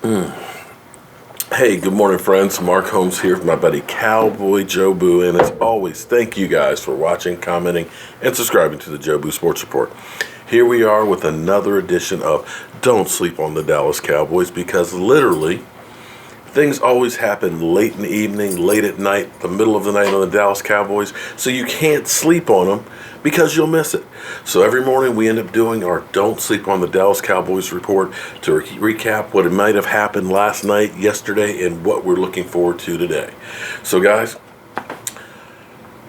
Hey, good morning, friends. Mark Holmes here with my buddy Cowboy Joe Boo. And as always, thank you guys for watching, commenting, and subscribing to the Joe Boo Sports Report. Here we are with another edition of Don't Sleep on the Dallas Cowboys, because literally things always happen late in the evening, late at night, the middle of the night on the Dallas Cowboys, so you can't sleep on them because you'll miss it. So every morning we end up doing our Don't Sleep on the Dallas Cowboys report to recap what might have happened last night, yesterday, and what we're looking forward to today. So guys,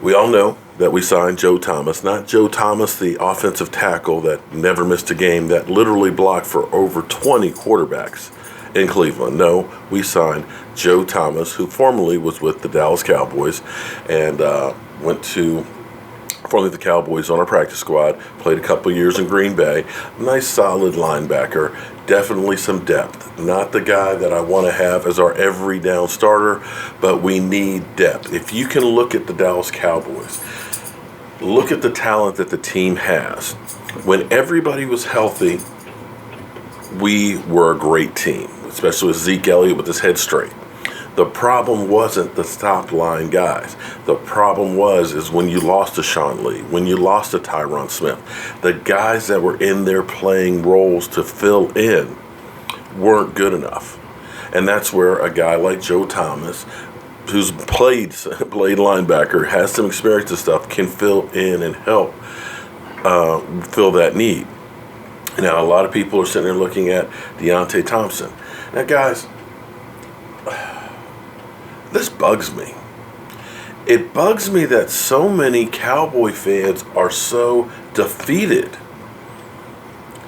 we all know that we signed Joe Thomas, not Joe Thomas, the offensive tackle that never missed a game, that literally blocked for over 20 quarterbacks in Cleveland. No, we signed Joe Thomas, who formerly was with the Dallas Cowboys and went to formerly the Cowboys on our practice squad, played a couple years in Green Bay. Nice, solid linebacker, definitely some depth. Not the guy that I want to have as our every down starter, but we need depth. If you can look at the Dallas Cowboys, look at the talent that the team has. When everybody was healthy, we were a great team, especially with Zeke Elliott with his head straight. The problem wasn't the top line guys. The problem is when you lost to Sean Lee, when you lost to Tyron Smith, the guys that were in there playing roles to fill in weren't good enough. And that's where a guy like Joe Thomas, who's played linebacker, has some experience and stuff, can fill in and help fill that need. Now, a lot of people are sitting there looking at Deonte Thompson. Now, guys, this bugs me. It bugs me that so many Cowboy fans are so defeated.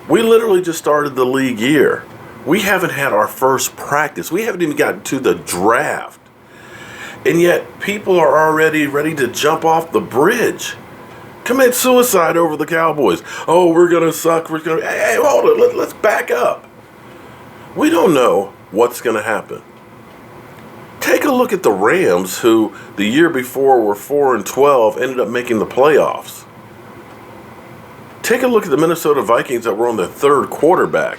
We literally just started the league year. We haven't had our first practice. We haven't even gotten to the draft. And yet people are already ready to jump off the bridge, commit suicide over the Cowboys. Oh, we're going to suck. Hey, hold it. Let's back up. We don't know what's going to happen. Take a look at the Rams, who the year before were 4-12, ended up making the playoffs. Take a look at the Minnesota Vikings that were on their third quarterback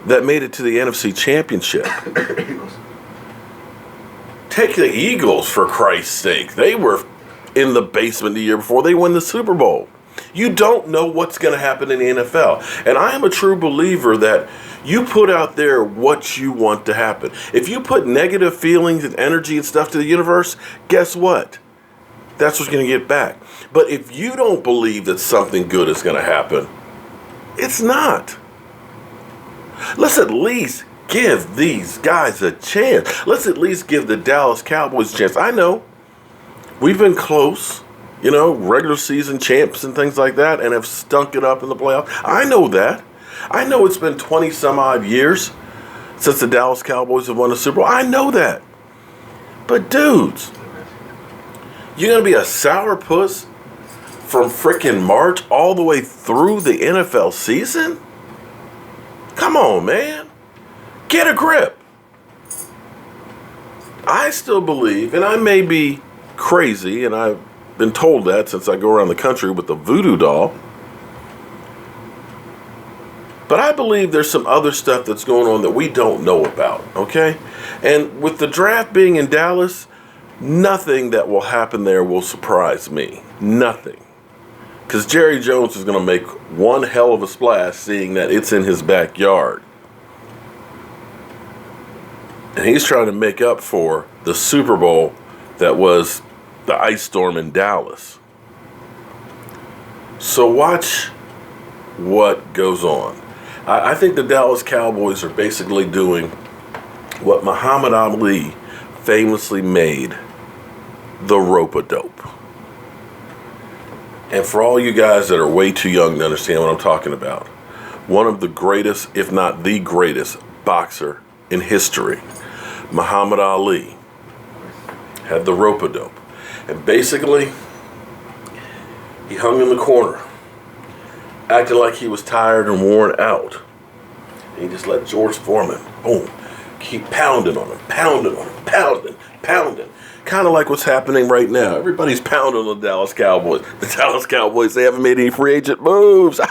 that made it to the NFC Championship. Take the Eagles, for Christ's sake. They were in the basement the year before they won the Super Bowl. You don't know what's going to happen in the NFL. And I am a true believer that you put out there what you want to happen. If you put negative feelings and energy and stuff to the universe, guess what? That's what's going to get back. But if you don't believe that something good is going to happen, it's not. Let's at least give these guys a chance. Let's at least give the Dallas Cowboys a chance. I know we've been close, regular season champs and things like that, and have stunk it up in the playoffs. I know that. I know it's been 20 some odd years since the Dallas Cowboys have won a Super Bowl. I know that. But dudes, you're going to be a sourpuss from freaking March all the way through the NFL season? Come on, man. Get a grip. I still believe, and I may be crazy, and I've been told that since I go around the country with the voodoo doll, but I believe there's some other stuff that's going on that we don't know about, okay? And with the draft being in Dallas, nothing that will happen there will surprise me. Nothing. Because Jerry Jones is going to make one hell of a splash seeing that it's in his backyard. And he's trying to make up for the Super Bowl that was the ice storm in Dallas. So watch what goes on. I think the Dallas Cowboys are basically doing what Muhammad Ali famously made the rope-a-dope. And for all you guys that are way too young to understand what I'm talking about, one of the greatest, if not the greatest, boxer in history, Muhammad Ali, had the rope-a-dope. And basically, he hung in the corner, acting like he was tired and worn out. And he just let George Foreman, boom, keep pounding on him, pounding. Kind of like what's happening right now. Everybody's pounding on the Dallas Cowboys. The Dallas Cowboys, they haven't made any free agent moves.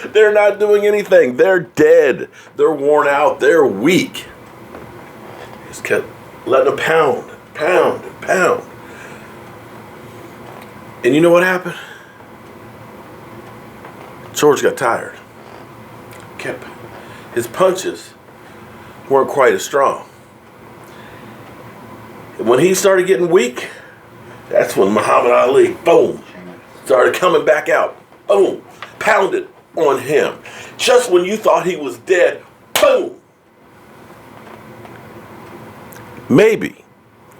They're not doing anything. They're dead. They're worn out. They're weak. Just kept letting them pound. And you know what happened? George got tired. His punches weren't quite as strong. And when he started getting weak, that's when Muhammad Ali, boom, started coming back out. Boom, pounded on him. Just when you thought he was dead, boom. Maybe,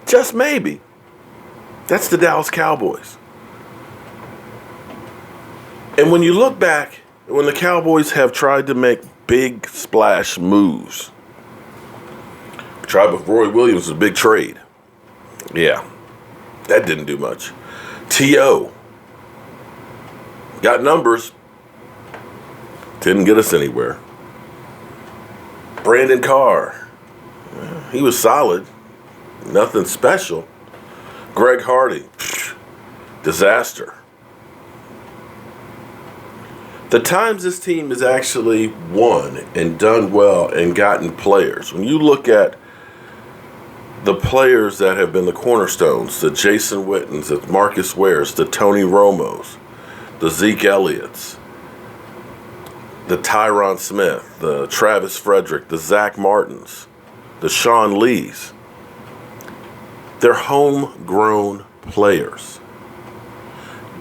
just maybe, that's the Dallas Cowboys. And when you look back, when the Cowboys have tried to make big splash moves, tried with Roy Williams, a big trade. Yeah, that didn't do much. T.O. got numbers, didn't get us anywhere. Brandon Carr, he was solid, nothing special. Greg Hardy, disaster. The times this team has actually won and done well and gotten players, when you look at the players that have been the cornerstones, the Jason Wittens, the Marcus Wares, the Tony Romos, the Zeke Elliott's, the Tyron Smith, the Travis Frederick, the Zach Martins, the Sean Lees, they're homegrown players.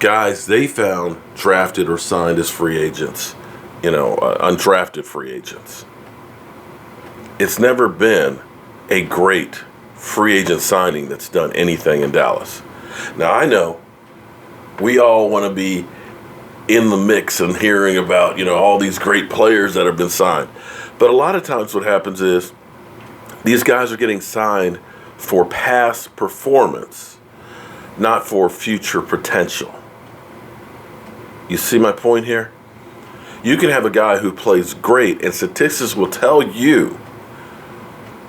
Guys they found drafted or signed as free agents, undrafted free agents. It's never been a great free agent signing that's done anything in Dallas. Now, I know we all want to be in the mix and hearing about, all these great players that have been signed. But a lot of times what happens is these guys are getting signed for past performance, not for future potential. You see my point here? You can have a guy who plays great, and statistics will tell you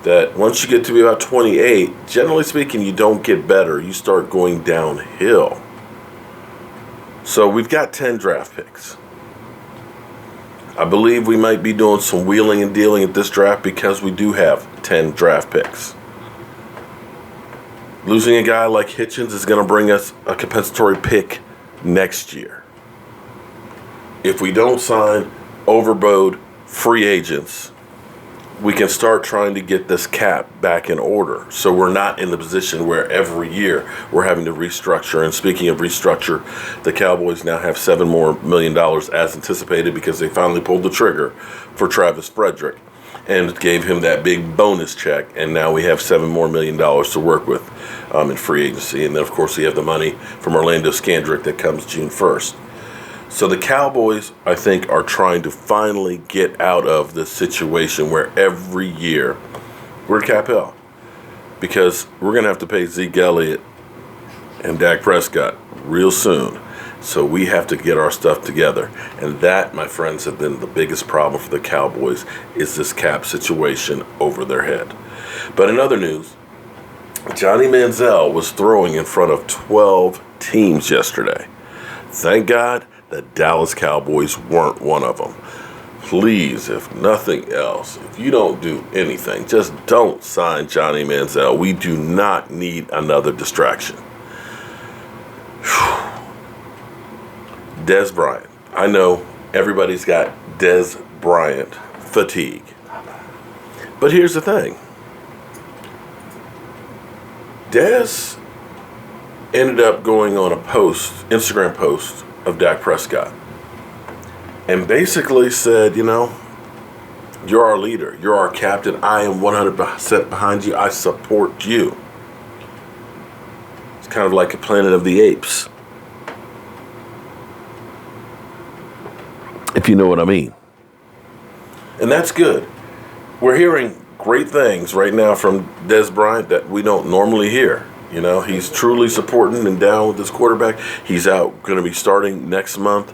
that once you get to be about 28, generally speaking, you don't get better. You start going downhill. So we've got 10 draft picks. I believe we might be doing some wheeling and dealing at this draft because we do have 10 draft picks. Losing a guy like Hitchens is going to bring us a compensatory pick next year. If we don't sign overbowed free agents, we can start trying to get this cap back in order so we're not in the position where every year we're having to restructure. And speaking of restructure, the Cowboys now have $7 more million as anticipated because they finally pulled the trigger for Travis Frederick and gave him that big bonus check. And now we have $7 more million to work with in free agency. And then, of course, we have the money from Orlando Scandrick that comes June 1st. So the Cowboys, I think, are trying to finally get out of this situation where every year we're cap hell because we're going to have to pay Zeke Elliott and Dak Prescott real soon. So we have to get our stuff together. And that, my friends, have been the biggest problem for the Cowboys is this cap situation over their head. But in other news, Johnny Manziel was throwing in front of 12 teams yesterday. Thank God the Dallas Cowboys weren't one of them. Please, if nothing else, if you don't do anything, just don't sign Johnny Manziel. We do not need another distraction. Dez Bryant. I know everybody's got Dez Bryant fatigue. But here's the thing. Dez ended up going on a Instagram post of Dak Prescott and basically said, you're our leader, you're our captain, I am 100% behind you, I support you. It's kind of like a Planet of the Apes, if you know what I mean. And that's good. We're hearing great things right now from Dez Bryant that we don't normally hear. He's truly supporting and down with this quarterback. He's out going to be starting next month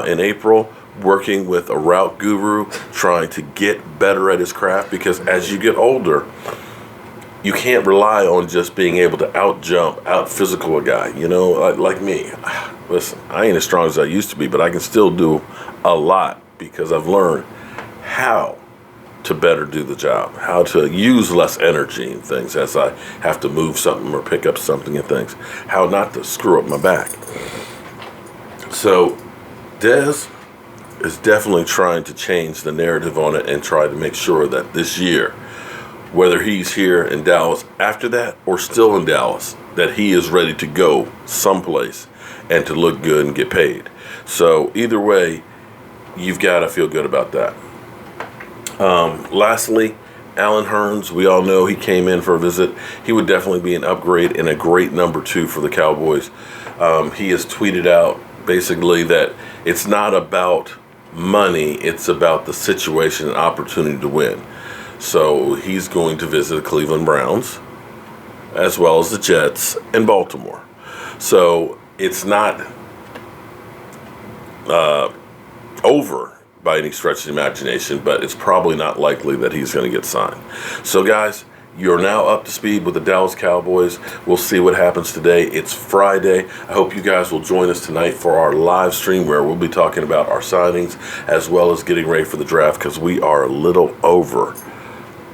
in April, working with a route guru, trying to get better at his craft because as you get older, you can't rely on just being able to out-jump, out-physical a guy, like me. listen, I ain't as strong as I used to be, but I can still do a lot because I've learned how to better do the job, how to use less energy and things as I have to move something or pick up something and things, how not to screw up my back. So Dez is definitely trying to change the narrative on it and try to make sure that this year, whether he's here in Dallas after that or still in Dallas, that he is ready to go someplace and to look good and get paid. So either way, you've got to feel good about that. Lastly, Allen Hurns, we all know he came in for a visit. He would definitely be an upgrade and a great number 2 for the Cowboys. He has tweeted out basically that it's not about money, it's about the situation and opportunity to win. So he's going to visit the Cleveland Browns as well as the Jets and Baltimore. So it's not over by any stretch of the imagination, but it's probably not likely that he's going to get signed. So guys, you're now up to speed with the Dallas Cowboys. We'll see what happens today. It's Friday. I hope you guys will join us tonight for our live stream where we'll be talking about our signings as well as getting ready for the draft, because we are a little over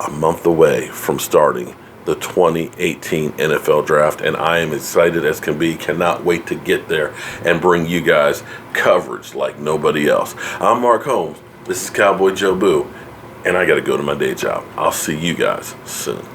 a month away from starting the 2018 NFL Draft, and I am excited as can be. Cannot wait to get there and bring you guys coverage like nobody else. I'm Mark Holmes. This is Cowboy Joe Boo, and I got to go to my day job. I'll see you guys soon.